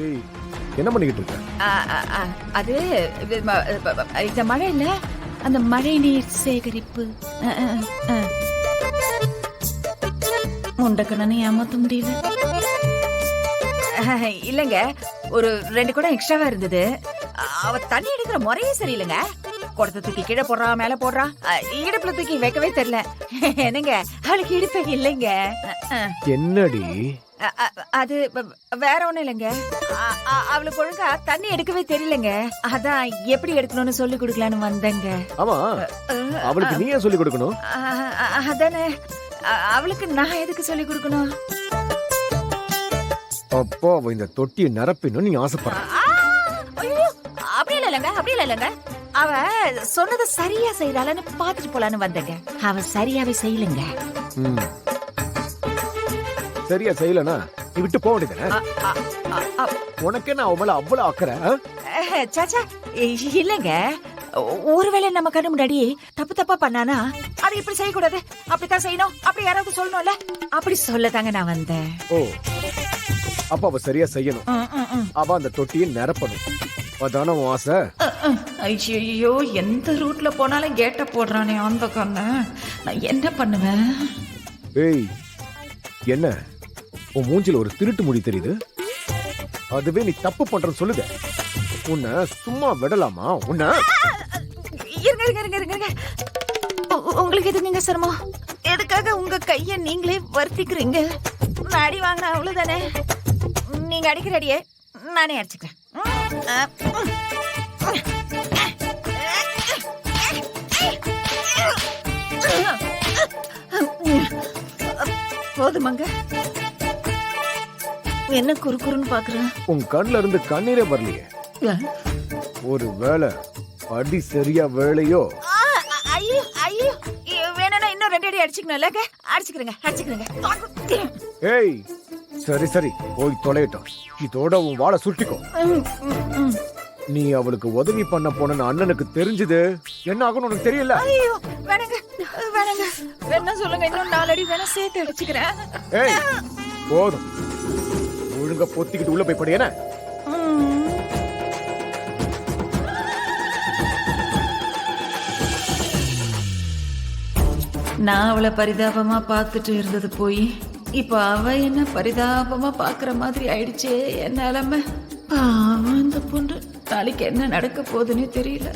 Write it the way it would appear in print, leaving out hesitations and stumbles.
ஏய், என்ன பண்ணிக்கிட்டு இருக்க? ஆ, ஆ, ஆ, அது இந்த மழை இல்ல, அந்த மழை நீர் சேகரிப்பு. முண்டக்கண்ணனை ஏமாத்த முடியல. இல்லங்க, ஒரு 2 குடம் எக்ஸ்ட்ராவா இருந்தது. அவ தண்ணி எடுக்கிற முறையே சரியில்லைங்க. குடத்தை தூக்கி கீழே போடுறா, மேல போடுறா, இடுப்புல தூக்கி வைக்கவே தெரியல. என்னங்க, அவளுக்கு இடுப்பே இல்லைங்க. என்னடி? அது வேற ஒண்ணும் இல்லைங்க. அவளுக்கு ஒழுங்கா தண்ணி எடுக்கவே தெரியலங்க. அதான் எப்படி எடுக்கணும்னு சொல்லி கொடுக்கலான்னு வந்தேங்க. ஆமா, அவளுக்கு நீ ஏன் சொல்லி கொடுக்கணும்? அதானே, அவளுக்கு நான் எதுக்கு சொல்லி கொடுக்கணும்? அப்போ அவ இந்த தொட்டியை நிரப்பின்னு நீ ஆசைப்படுற? அப்படி இல்லைங்க, அப்படி இல்லைங்க. அவ சொன்னதை சரியா செய்யறாளன்னு பாத்துட்டு போலான்னு வந்தேங்க. அவ சரியாவே செய்யலங்க. சரியா செய்யலனா நீ விட்டு போக வேண்டியதானே? உனக்கு என்ன அவ மேல அவ்வளவு அக்கறை? சாச்சா இல்லங்க, ஒருவேளை நம்ம கண்ணு முன்னாடி தப்பா பண்ணானா அதை இப்படி செய்யக்கூடாது, அப்படித்தான் செய்யணும், அப்படி யாராவது சொல்லணும்ல, அப்படி சொல்லதாங்க நான் வந்தேன். ஓ, அப்ப அவ சரியா செய்யணும். அவ அந்த தொட்டியை நிரப்பணும். அதான உன் ஆசை? ஐயோ, எந்த ரூட்ல போனாலும் கேட்ட போடுறானே அந்த கண்ணு. நான் என்ன பண்ணுவேன்? ஏய், என்ன உன் மூஞ்சில ஒரு திருட்டு முடி தெரியுது? அதுவே நீ தப்பு பண்றன்னு சொல்லுத. உன்னை சும்மா விடலாமா? உன்னை இருங்க. உங்களுக்கு எதுங்க சிரமம்? எதுக்காக உங்க கைய நீங்களே வருத்திக்கிறீங்க? நான் அடி வாங்கின அவ்வளவுதானே. நீங்க அடிக்கிற அடியே நானே அடிச்சுக்கிறேன். போதுமாங்க? என்ன குறுக்குறுன்னு பாக்குறேன்? உன் கண்ணுல இருந்து கண்ணீரே வரலையே. ஒரு வேளை அடி சரியா வேலையோ? ஐயோ ஐயோ, வேணும்னா இன்னும் 2 அடி அடிச்சுக்கணும்ல. அடிச்சுக்கிறேங்க. ஏய், சரி போய் தொலையட்டும். இதோட உன் வாழை சுட்டிக்கோ. நீ அவளுக்கு உதவி பண்ண போன அண்ணனுக்கு தெரிஞ்சது என்ன ஆகும்னு உனக்கு தெரியல? ஐயோ, வேணாங்க. வேணா சொல்லுங்க, இன்னும் 4 அடி வேணா சேர்த்து அடிச்சுக்கிறேன். ஏய், போதும். ஒழுங்கா பொத்திக்கிட்டு உள்ள போய் படி. என்ன நான் அவளை பரிதாபமா பார்த்துட்டு இருந்தது போய் இப்ப அவ என்ன பரிதாபமா பாக்குற மாதிரி ஆயிடுச்சே என் நிலைமை. பாவம் இந்த பொண்ணு. நாளைக்கு என்ன நடக்க போகுதுன்னு தெரியல.